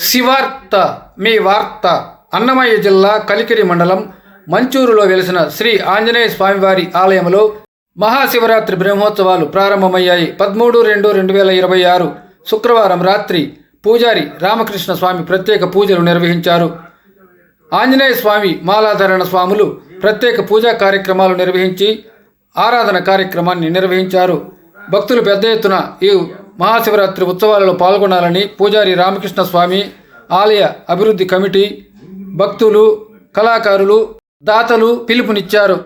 శివార్త మీ వార్త. అన్నమయ్య జిల్లా కలికిరి మండలం మంచూరులో వెలిసిన శ్రీ ఆంజనేయ స్వామివారి ఆలయంలో మహాశివరాత్రి బ్రహ్మోత్సవాలు ప్రారంభమయ్యాయి. 13/2/2026 శుక్రవారం రాత్రి పూజారి రామకృష్ణ స్వామి ప్రత్యేక పూజలు నిర్వహించారు. ఆంజనేయ స్వామి మాలాధరణ స్వాములు ప్రత్యేక పూజా కార్యక్రమాలు నిర్వహించి ఆరాధన కార్యక్రమాన్ని నిర్వహించారు. భక్తులు పెద్ద ఎత్తున ఈ మహాశివరాత్రి ఉత్సవాలలో పాల్గొనాలని పూజారి రామకృష్ణ స్వామి, ఆలయ అభివృద్ధి కమిటీ, భక్తులు, కళాకారులు, దాతలు పిలుపునిచ్చారు.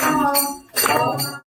Om